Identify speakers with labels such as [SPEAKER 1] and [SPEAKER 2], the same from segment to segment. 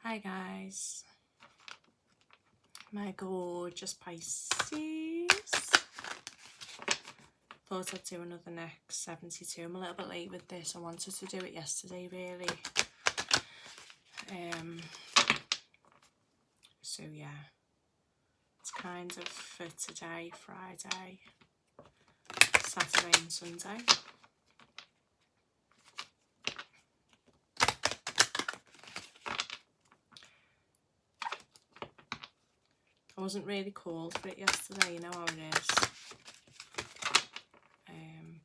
[SPEAKER 1] Hi guys, my gorgeous Pisces. Thought I'd do another next 72. I'm a little bit late with this. I wanted to do it yesterday really. So yeah, it's kind of for today, Friday, Saturday and Sunday. I wasn't really called for it yesterday, you know how it is.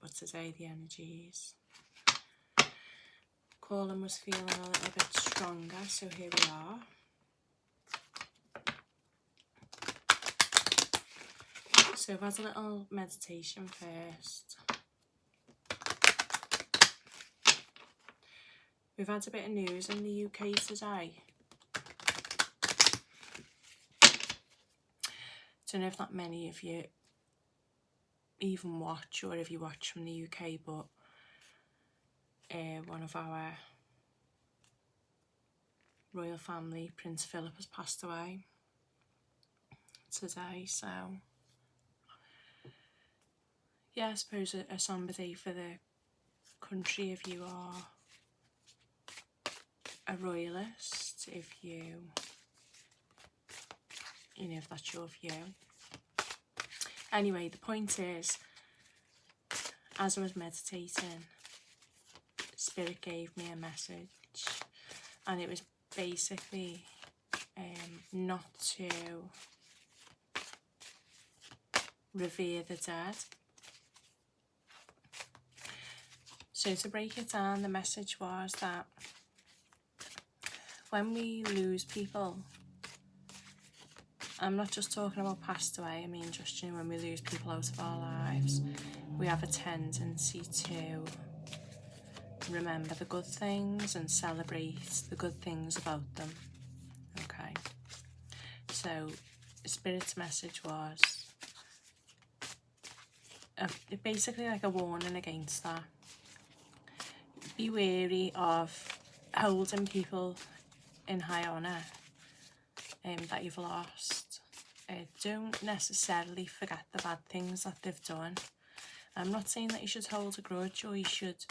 [SPEAKER 1] But today the energies. Calling was feeling a little bit stronger, so here we are. So I've had a little meditation first. We've had a bit of news in the UK today. Don't know if that many of you even watch, or if you watch from the UK, but one of our royal family, Prince Philip, has passed away today. So yeah, I suppose a somber day for the country if you are a royalist, if you know, if that's your view. Anyway, the point is, as I was meditating, Spirit gave me a message, and it was basically not to revere the dead. So to break it down, the message was that when we lose people, I'm not just talking about passed away, I mean just, you know, when we lose people out of our lives, we have a tendency to remember the good things and celebrate the good things about them. Okay, so Spirit's message was basically like a warning against that. Be wary of holding people in high honour that you've lost. Don't necessarily forget the bad things that they've done. I'm not saying that you should hold a grudge or you should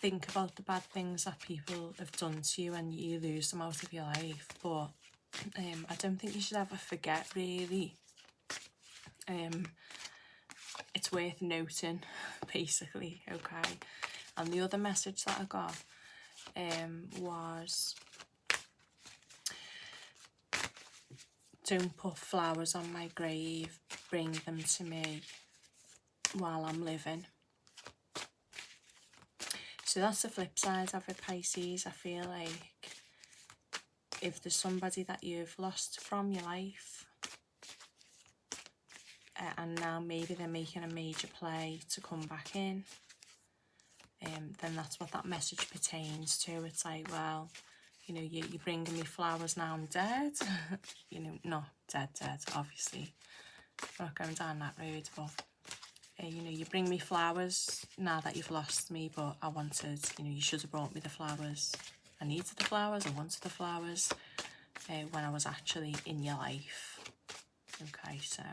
[SPEAKER 1] think about the bad things that people have done to you and you lose them out of your life, but I don't think you should ever forget, really. It's worth noting, basically, okay? And the other message that I got was, don't put flowers on my grave, bring them to me while I'm living. So that's the flip side of it, Pisces. I feel like if there's somebody that you've lost from your life, and now maybe they're making a major play to come back in, then that's what that message pertains to. It's like, well, you know, you're bringing me flowers now I'm dead. You know, not dead, obviously. We're not going down that road, but you know, you bring me flowers now that you've lost me, but I wanted, you know, you should have brought me the flowers. I needed the flowers, I wanted the flowers when I was actually in your life. Okay, so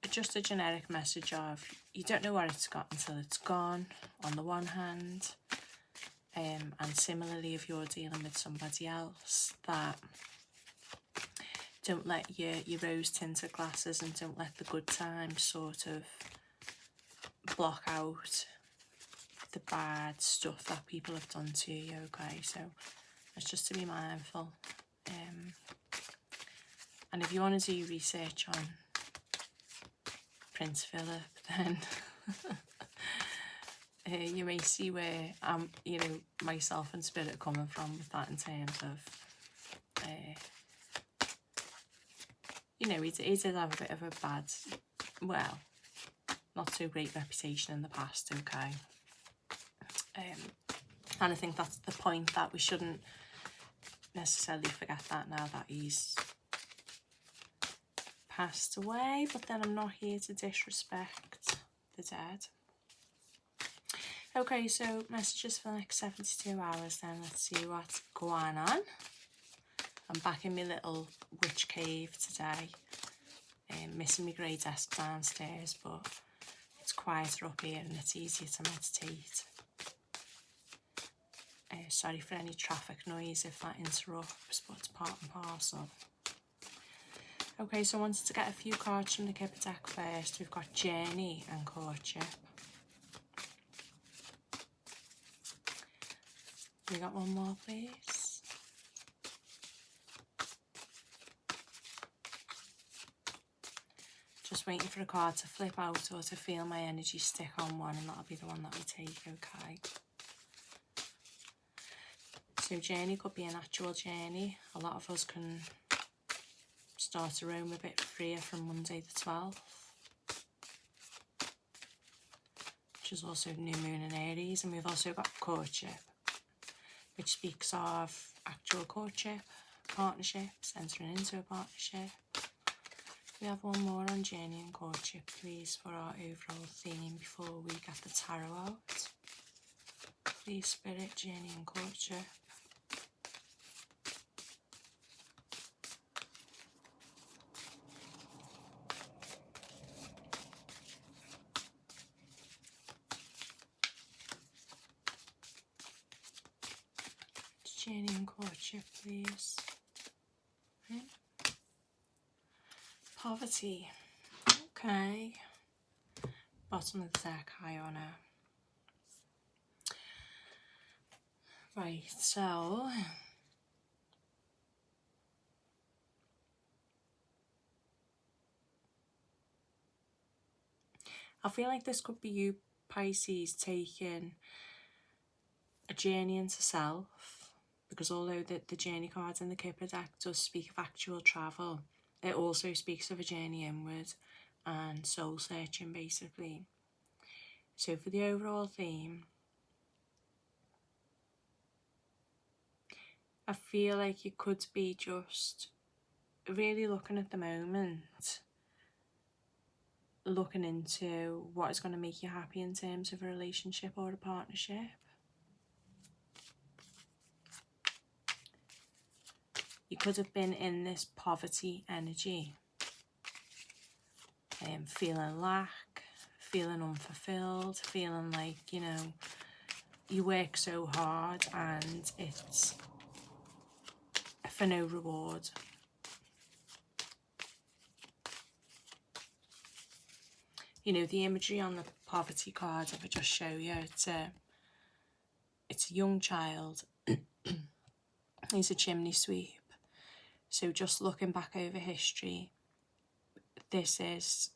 [SPEAKER 1] just a generic message of, you don't know where it's got until it's gone, on the one hand. And similarly, if you're dealing with somebody else, that don't let your rose-tinted glasses and don't let the good times sort of block out the bad stuff that people have done to you, okay? So it's just to be mindful. And if you want to do research on Prince Philip, then you may see where you know, myself and Spirit are coming from with that, in terms of you know, he did have a bit of a bad, well, not so great reputation in the past, okay? And I think that's the point, that we shouldn't necessarily forget that now that he's passed away. But then I'm not here to disrespect the dead. Okay, so messages for the next 72 hours then. Let's see what's going on. I'm back in my little witch cave today. Missing my grey desk downstairs, but it's quieter up here and it's easier to meditate. Sorry for any traffic noise if that interrupts, but it's part and parcel. Okay, so I wanted to get a few cards from the Kipper deck first. We've got Journey and Courtship. We got one more, please. Just waiting for a card to flip out or to feel my energy stick on one, and that'll be the one that we take, okay? So journey could be an actual journey. A lot of us can start to roam a bit freer from Monday the 12th, which is also new moon in Aries. And we've also got Courtship, which speaks of actual courtship, partnerships, entering into a partnership. We have one more on journey and courtship, please, for our overall theme before we get the tarot out. Please, Spirit, journey and courtship. Journey and courtship, please. Okay. Poverty. Okay. Bottom of the deck, high honour. Right, so I feel like this could be you, Pisces, taking a journey into self, because although the journey card in the Kipper deck does speak of actual travel, it also speaks of a journey inward and soul searching, basically. So for the overall theme, I feel like you could be just really looking at the moment, looking into what is going to make you happy in terms of a relationship or a partnership. You could have been in this poverty energy, feeling lack, feeling unfulfilled, feeling like, you know, you work so hard and it's for no reward. You know, the imagery on the poverty card, if I just show you, it's a young child. He's a chimney sweep. So just looking back over history, this is,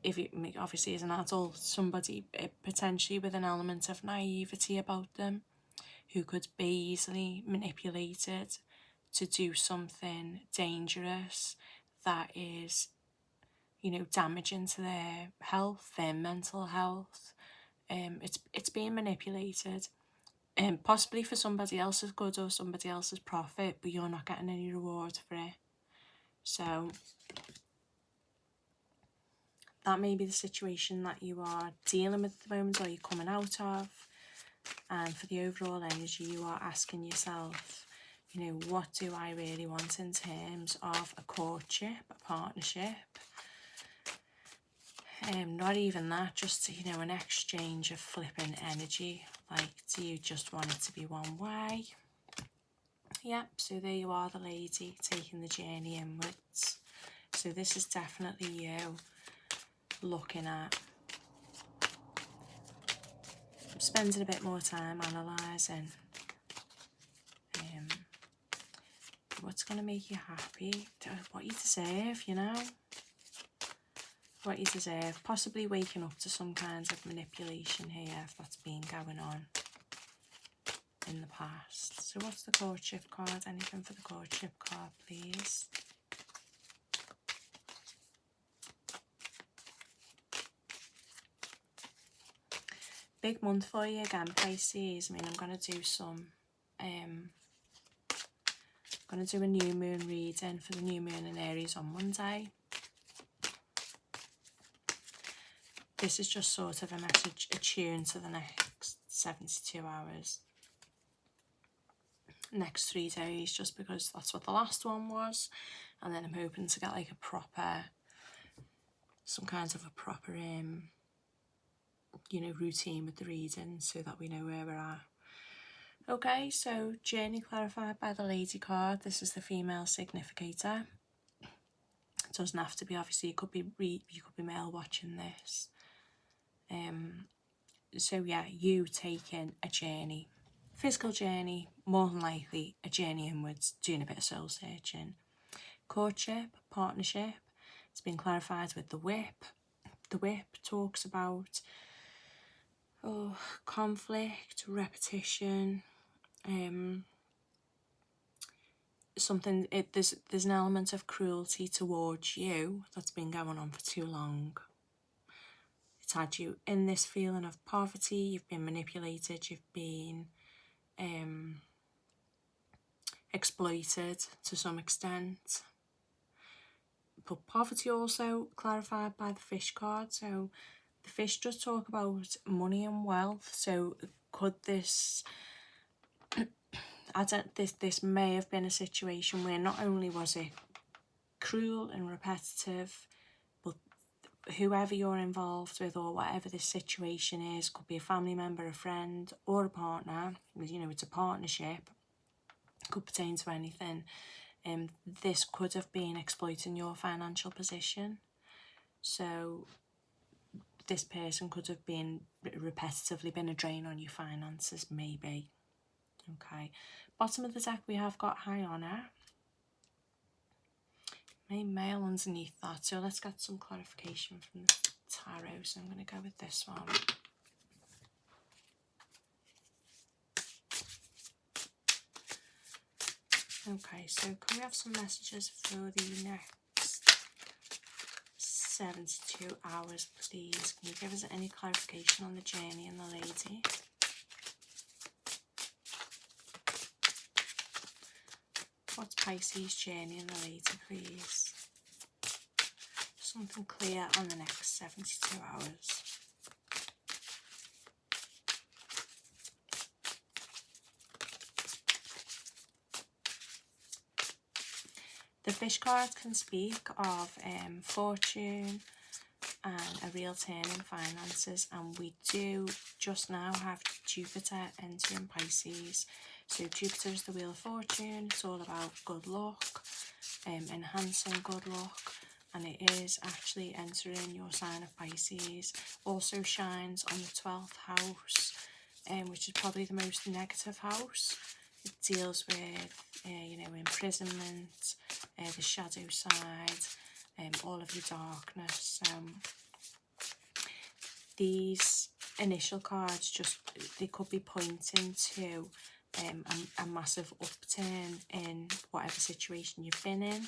[SPEAKER 1] if it obviously is an adult, somebody potentially with an element of naivety about them, who could be easily manipulated to do something dangerous that is, you know, damaging to their health, their mental health. It's being manipulated, possibly for somebody else's good or somebody else's profit, but you're not getting any reward for it. So that may be the situation that you are dealing with at the moment, or you're coming out of. And for the overall energy, you are asking yourself, you know, what do I really want in terms of a courtship, a partnership? Not even that, just, you know, an exchange of flipping energy. Like, do you just want it to be one way? Yep, so there you are, the lady taking the journey inwards. So this is definitely you looking at spending a bit more time analysing what's going to make you happy, what you deserve, you know, what you deserve. Possibly waking up to some kinds of manipulation here, if that's been going on in the past. So what's the courtship card? Anything for the courtship card, please? Big month for you again, Pisces. I mean, I'm going to do some I'm going to do a new moon reading for the new moon in Aries on Monday. this is just sort of a message attuned to the next 72 hours. Next 3 days, just because that's what the last one was. And then I'm hoping to get like a proper, some kind of a proper, you know, routine with the reading so that we know where we're at. Okay, so journey clarified by the lady card. This is the female significator. It doesn't have to be, obviously, you could be male watching this. So yeah, you taking a journey, physical journey, more than likely a journey inwards, doing a bit of soul searching. Courtship, partnership, it's been clarified with the whip. The whip talks about conflict, repetition, something. There's an element of cruelty towards you that's been going on for too long. It's had you in this feeling of poverty. You've been manipulated. You've been exploited to some extent. But poverty also clarified by the fish card. So the fish does talk about money and wealth. So could this, this may have been a situation where not only was it cruel and repetitive, but whoever you're involved with or whatever this situation is, could be a family member, a friend, or a partner. You know, it's a partnership. Could pertain to anything. This could have been exploiting your financial position. So this person could have been repetitively been a drain on your finances, maybe. Okay. Bottom of the deck, we have got high honour. Male underneath that. So let's get some clarification from the tarot. So I'm going to go with this one. Okay, so can we have some messages for the next 72 hours, please? Can you give us any clarification on the journey and the lady? What's Pisces' journey and the lady, please? Something clear on the next 72 hours. The fish card can speak of fortune and a real turn in finances, and we do just now have Jupiter entering Pisces. So Jupiter is the wheel of fortune. It's all about good luck, enhancing good luck, and it is actually entering your sign of Pisces. Also shines on the 12th house, which is probably the most negative house. It deals with, you know, imprisonment, the shadow side, all of your darkness. These initial cards they could be pointing to a massive upturn in whatever situation you've been in.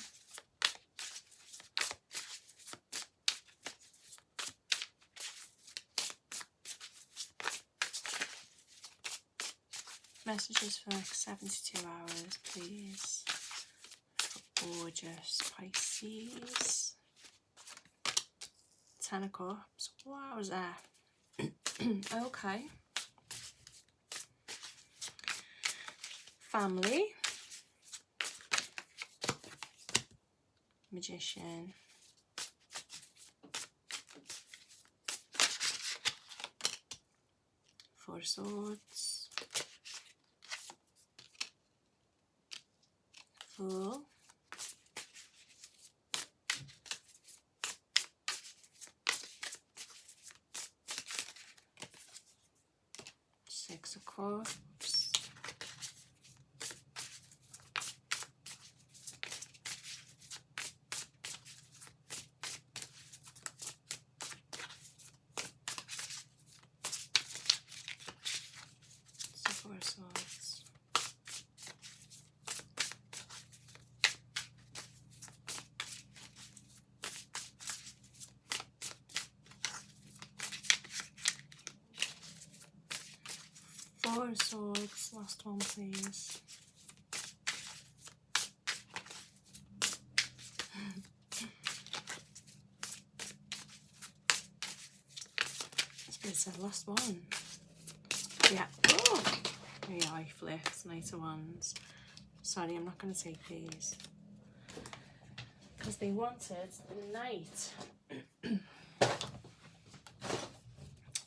[SPEAKER 1] Messages for the next 72 hours, please. Gorgeous Pisces. 10 of Cups. Wowza. Okay. Family. Magician. Four of Swords. Fool. Six of Cups. Four of Swords. Four of Swords, last one please. the last one. Yeah. Oh, yeah, I flipped. Knight of Wands. Sorry, I'm not going to take these because they wanted the Knight.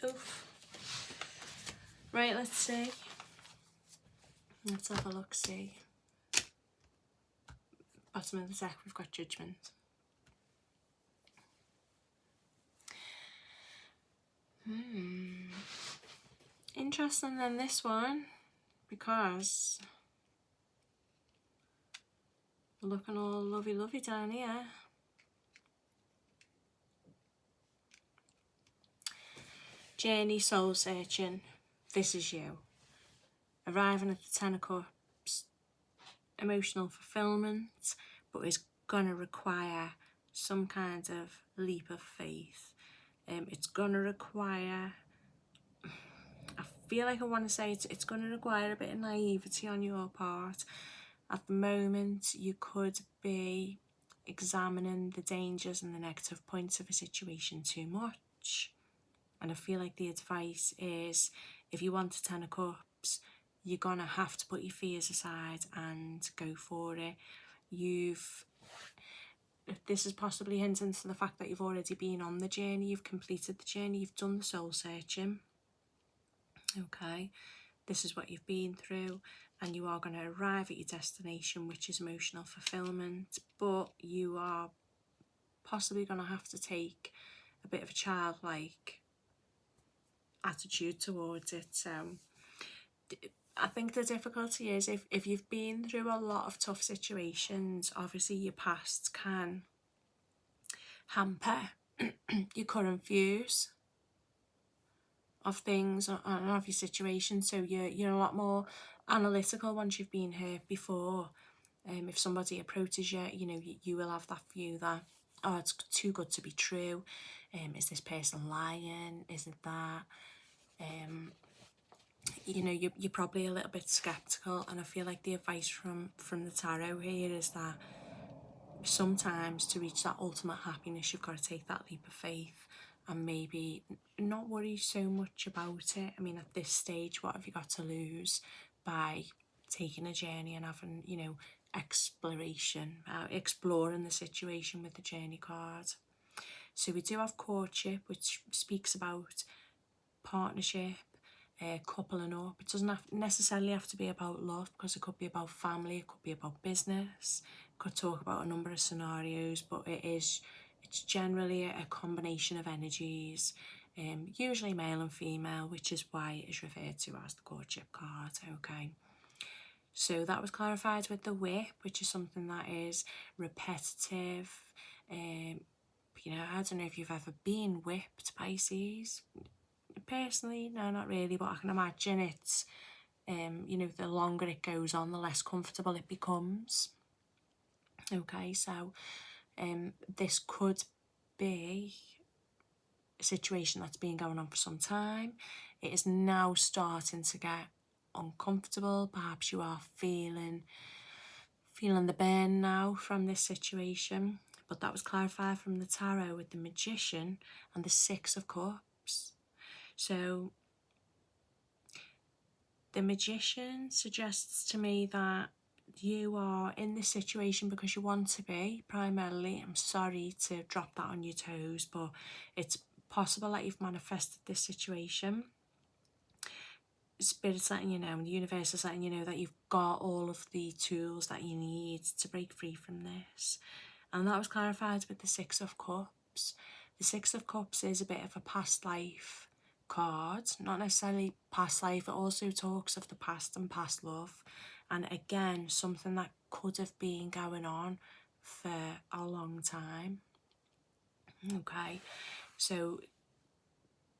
[SPEAKER 1] Oof. Right, let's see. Let's have a look, see. Bottom of the deck, we've got Judgment. Interesting than this one, because we're looking all lovey down here. Journey, soul searching, this is you. Arriving at the 10 of Cups, emotional fulfillment, but it's going to require some kind of leap of faith. It's going to require, I feel like I want to say it's going to require a bit of naivety on your part. At the moment, you could be examining the dangers and the negative points of a situation too much. And I feel like the advice is, if you want a 10 of Cups, you're going to have to put your fears aside and go for it. This is possibly hinting to the fact that you've already been on the journey, you've completed the journey, you've done the soul searching. Okay, this is what you've been through, and you are going to arrive at your destination, which is emotional fulfillment, but you are possibly going to have to take a bit of a childlike attitude towards it. So I think the difficulty is if you've been through a lot of tough situations, obviously your past can hamper your current views of things and of your situation. So you're a lot more analytical once you've been hurt before. If somebody approaches you, you will have that view that, oh, it's too good to be true. Is this person lying? Is it that? You're probably a little bit skeptical, and I feel like the advice from the tarot here is that sometimes to reach that ultimate happiness, you've got to take that leap of faith and maybe not worry so much about it. I mean, at this stage, what have you got to lose by taking a journey and having, exploring the situation with the journey card? So we do have courtship, which speaks about partnership, coupling up. It doesn't necessarily have to be about love, because it could be about family, it could be about business, it could talk about a number of scenarios, but it's generally a combination of energies, usually male and female, which is why it is referred to as the courtship card. Okay, so that was clarified with the whip, which is something that is repetitive. I don't know if you've ever been whipped, Pisces. Personally, no, not really, but I can imagine it's, the longer it goes on, the less comfortable it becomes. Okay, so this could be a situation that's been going on for some time. It is now starting to get uncomfortable. Perhaps you are feeling the burn now from this situation, but that was clarified from the tarot with the Magician and the Six of Cups. So the Magician suggests to me that you are in this situation because you want to be, primarily. I'm sorry to drop that on your toes, but it's possible that you've manifested this situation. Spirit's letting you know, and the universe is letting you know that you've got all of the tools that you need to break free from this. And that was clarified with the Six of Cups. The Six of Cups is a bit of a past life card, not necessarily past life. It also talks of the past and past love, and again, something that could have been going on for a long time. Okay, so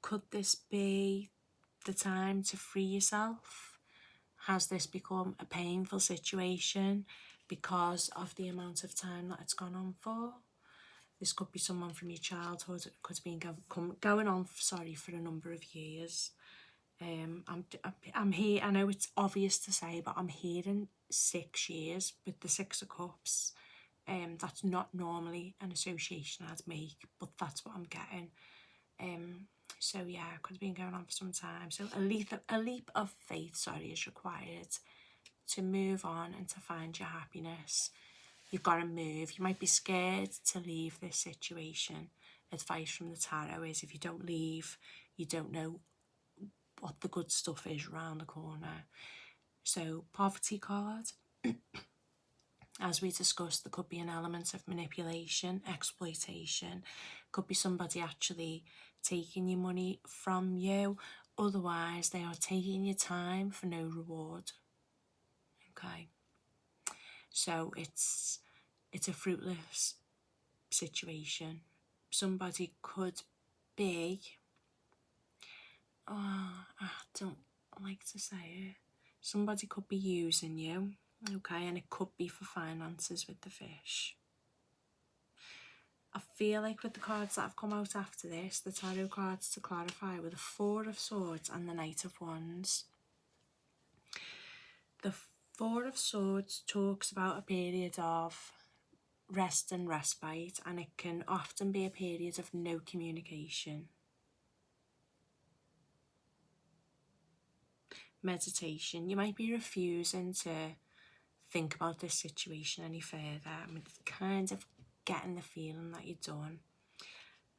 [SPEAKER 1] could this be the time to free yourself? Has this become a painful situation because of the amount of time that it's gone on for? This could be someone from your childhood. It could have been going on for a number of years. I'm here. I know it's obvious to say, but I'm hearing 6 years with the Six of Cups. That's not normally an association I'd make, but that's what I'm getting. So yeah, it could have been going on for some time. So a leap of faith, sorry, is required to move on and to find your happiness. You've got to move. You might be scared to leave this situation. Advice from the tarot is if you don't leave, you don't know what the good stuff is around the corner. So poverty card, as we discussed, there could be an element of manipulation, exploitation. Could be somebody actually taking your money from you. Otherwise, they are taking your time for no reward. Okay. So it's a fruitless situation. Somebody could be, I don't like to say it, somebody could be using you, okay, and it could be for finances with the fish. I feel like with the cards that have come out after this, the tarot cards to clarify, with the Four of Swords and the Knight of Wands. The Four of Swords talks about a period of rest and respite, and it can often be a period of no communication. Meditation. You might be refusing to think about this situation any further. I'm kind of getting the feeling that you're done.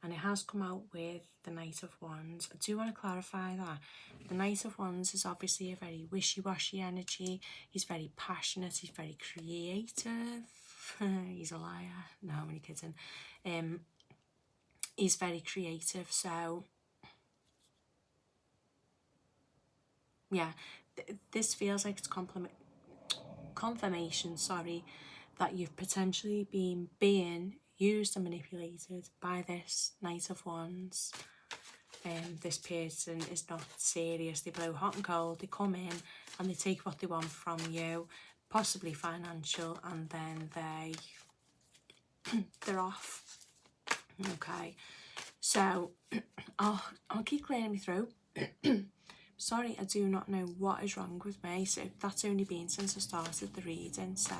[SPEAKER 1] And it has come out with the Knight of Wands. I do want to clarify that. The Knight of Wands is obviously a very wishy-washy energy. He's very passionate. He's very creative. He's a liar. No, I'm only kidding. He's very creative. So, yeah, this feels like it's confirmation, sorry, that you've potentially been being used and manipulated by this Knight of Wands. This person is not serious. They blow hot and cold. They come in and they take what they want from you, possibly financial, and then they're off. Okay, so I'll keep clearing me through. Sorry, I do not know what is wrong with me. So that's only been since I started the reading. So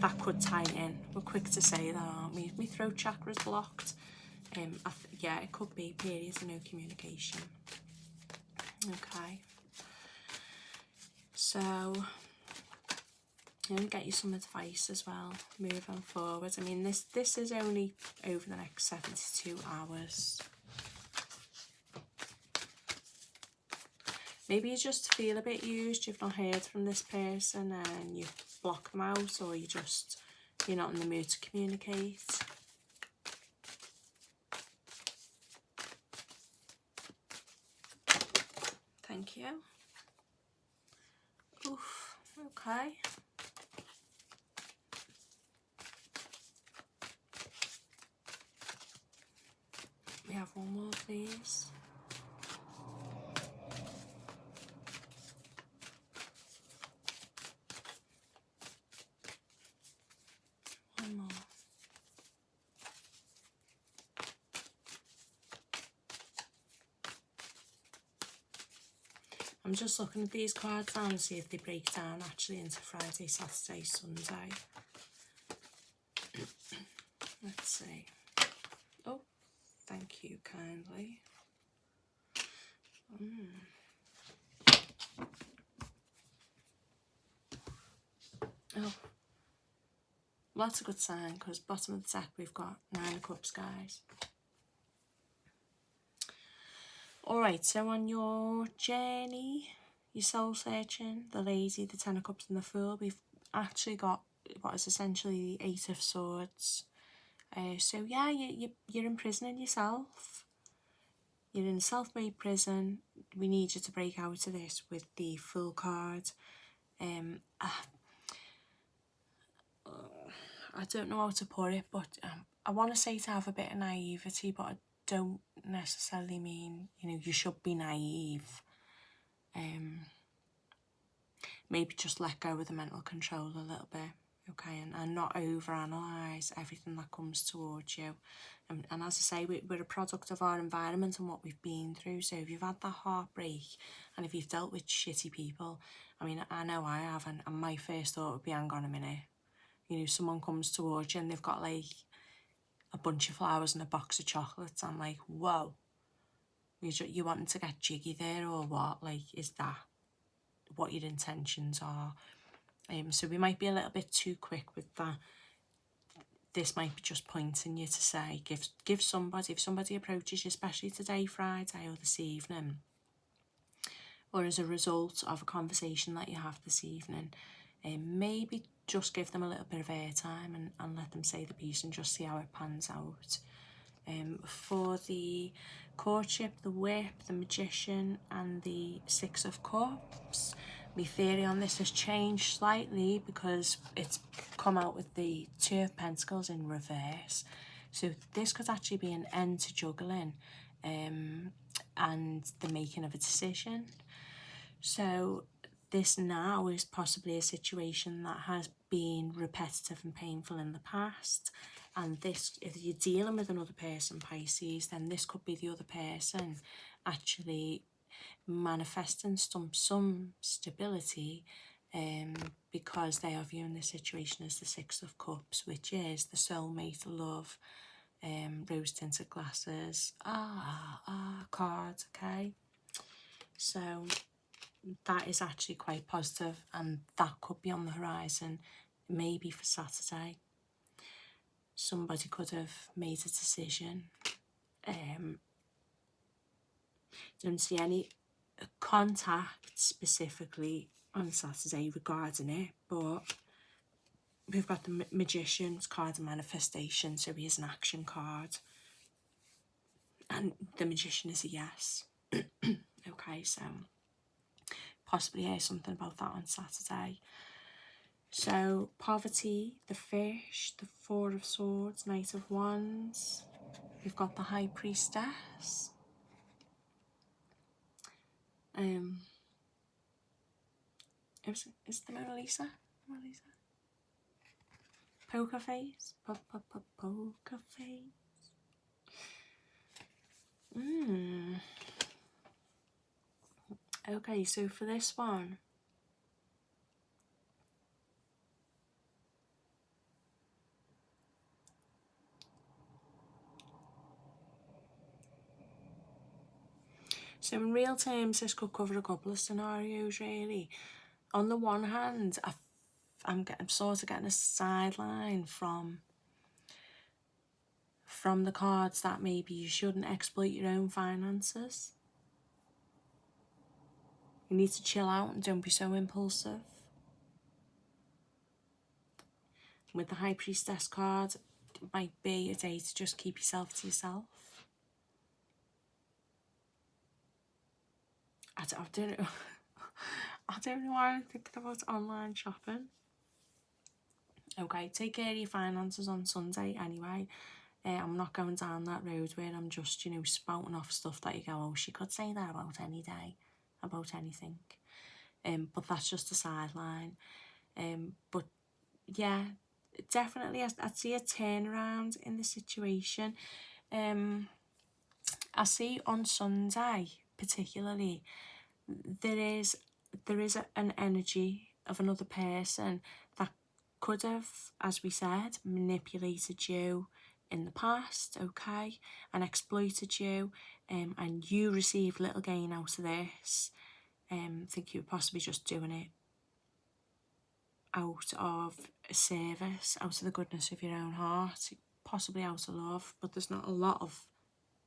[SPEAKER 1] that could tie in. We're quick to say that, aren't we? My throat chakra's blocked. Yeah, it could be periods of no communication. Okay. So I'm going to get you some advice as well moving forward. I mean, this is only over the next 72 hours. Maybe you just feel a bit used, you've not heard from this person and you block them out, or you're not in the mood to communicate. Thank you. Oof, okay. We have one more, please. One more. I'm just looking at these cards now and see if they break down actually into Friday, Saturday, Sunday. Let's see. Oh, thank you kindly. Oh, well, that's a good sign, because bottom of the deck we've got 9 of Cups, guys. Alright, so on your journey, your soul searching, the Lady, the 10 of Cups and the Fool, we've actually got what is essentially the 8 of Swords. So yeah, you're imprisoning yourself. You're in a self-made prison. We need you to break out of this with the Fool card. I don't know how to put it, but I want to say to have a bit of naivety, but I don't necessarily mean, you should be naive. Maybe just let go of the mental control a little bit, okay, and not overanalyze everything that comes towards you. And as I say, we're a product of our environment and what we've been through. So if you've had that heartbreak and if you've dealt with shitty people, I mean, I know I have, and my first thought would be, hang on a minute. Someone comes towards you and they've got like a bunch of flowers and a box of chocolates. I'm like, whoa, you wanting to get jiggy there or what? Like, is that what your intentions are? So we might be a little bit too quick with that. This might be just pointing you to say, give somebody, if somebody approaches you, especially today, Friday, or this evening, or as a result of a conversation that you have this evening, maybe just give them a little bit of airtime and let them say the piece and just see how it pans out. For the courtship, the whip, the magician and the 6 of cups, my theory on this has changed slightly because it's come out with the 2 of pentacles in reverse. So this could actually be an end to juggling and the making of a decision. So this now is possibly a situation that has been repetitive and painful in the past. And this, if you're dealing with another person, Pisces, then this could be the other person actually manifesting some stability because they are viewing the situation as the 6 of cups, which is the soulmate, love, rose tinted glasses, cards, okay? So that is actually quite positive, and that could be on the horizon, maybe for Saturday. Somebody could have made a decision. Don't see any contact specifically on Saturday regarding it, but we've got the Magician's card of manifestation, so he is an action card, and the Magician is a yes. Okay, so possibly hear something about that on Saturday. So poverty, the fish, the 4 of swords, Knight of Wands. We've got the High Priestess. Is the Mona Lisa? Mona Lisa? Poker face? Poker face. Okay, so for this one, so in real terms, this could cover a couple of scenarios, really. On the one hand, I'm sort of getting a sideline from the cards that maybe you shouldn't exploit your own finances. You need to chill out and don't be so impulsive. With the High Priestess card, it might be a day to just keep yourself to yourself. I don't know. I don't know why I'm thinking about online shopping. Okay, take care of your finances on Sunday anyway. I'm not going down that road where I'm just, spouting off stuff that you go, oh, she could say that about any day, about anything. But that's just a sideline. But yeah, definitely I'd see a turnaround in the situation. I see on Sunday particularly there is an energy of another person that could have, as we said, manipulated you in the past, okay, and exploited you, and you received little gain out of this. I think you were possibly just doing it out of a service, out of the goodness of your own heart, possibly out of love, but there's not a lot of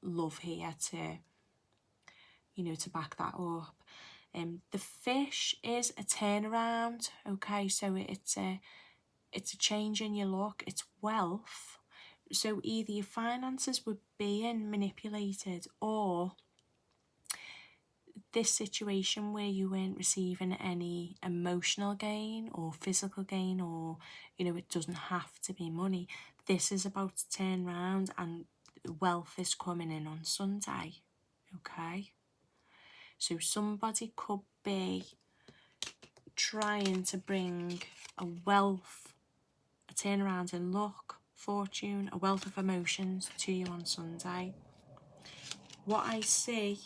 [SPEAKER 1] love here to back that up. The fish is a turnaround, okay, so it's a change in your look, it's wealth. So either your finances were being manipulated, or this situation where you weren't receiving any emotional gain or physical gain, or it doesn't have to be money. This is about to turn around and wealth is coming in on Sunday, okay? So somebody could be trying to bring a turnaround in luck, fortune, a wealth of emotions to you on Sunday. What I see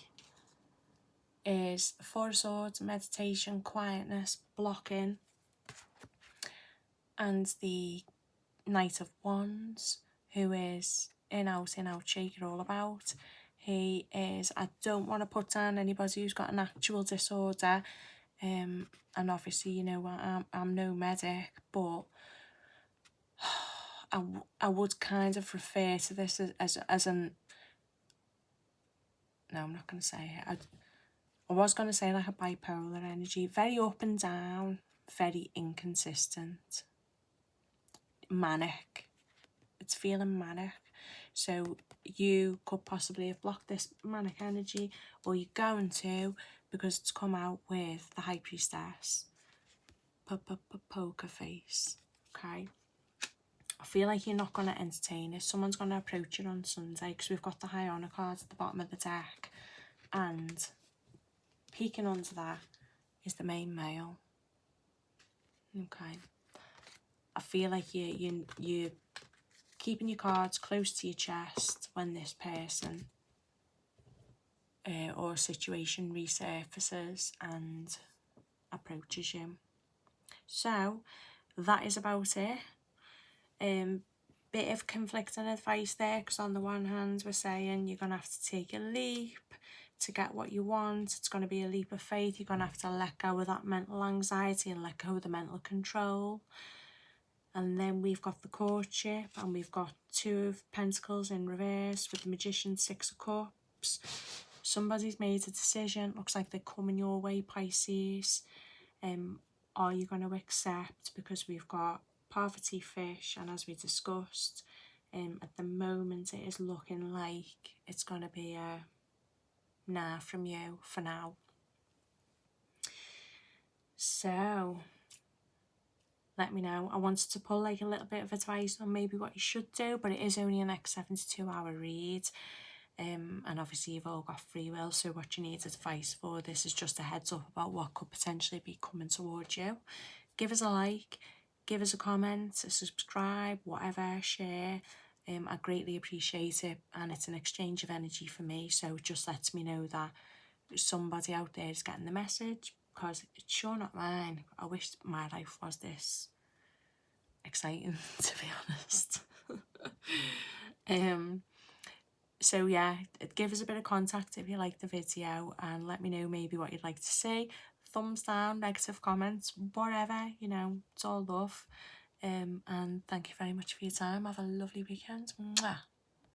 [SPEAKER 1] is 4 of Swords, meditation, quietness, blocking, and the Knight of Wands, who is in out, shake it all about. He is, I don't want to put down anybody who's got an actual disorder, and obviously, you know, I'm no medic, but I would kind of refer to this as an, no, I'm not going to say it. I was going to say like a bipolar energy, very up and down, very inconsistent, manic. It's feeling manic. So you could possibly have blocked this manic energy, or you're going to, because it's come out with the High Priestess. Poker face. Okay. I feel like you're not going to entertain it. Someone's going to approach you on Sunday, because we've got the High Honor cards at the bottom of the deck. And peeking under that is the main male. Okay. I feel like you're keeping your cards close to your chest when this person or situation resurfaces and approaches you. So that is about it. Bit of conflicting advice there, because on the one hand we're saying you're gonna have to take a leap to get what you want. It's going to be a leap of faith. You're going to have to let go of that mental anxiety and let go of the mental control. And then we've got the courtship, and we've got 2 of Pentacles in reverse with the Magician, 6 of Cups. Somebody's made a decision. Looks like they're coming your way, Pisces. Are you going to accept? Because we've got poverty, fish, and as we discussed, at the moment it is looking like it's going to be a nah from you for now. So let me know. I wanted to pull like a little bit of advice on maybe what you should do, but it is only a next 72-hour read. And obviously you've all got free will, so what you need advice for, this is just a heads up about what could potentially be coming towards you. Give us a like, give us a comment, a subscribe, whatever, share. I greatly appreciate it, and it's an exchange of energy for me, so it just lets me know that somebody out there is getting the message, because it's sure not mine. I wish my life was this exciting, to be honest. So yeah, give us a bit of contact if you like the video, and let me know maybe what you'd like to see. Thumbs down, negative comments, whatever, you know, it's all love. And thank you very much for your time. Have a lovely weekend. Mwah.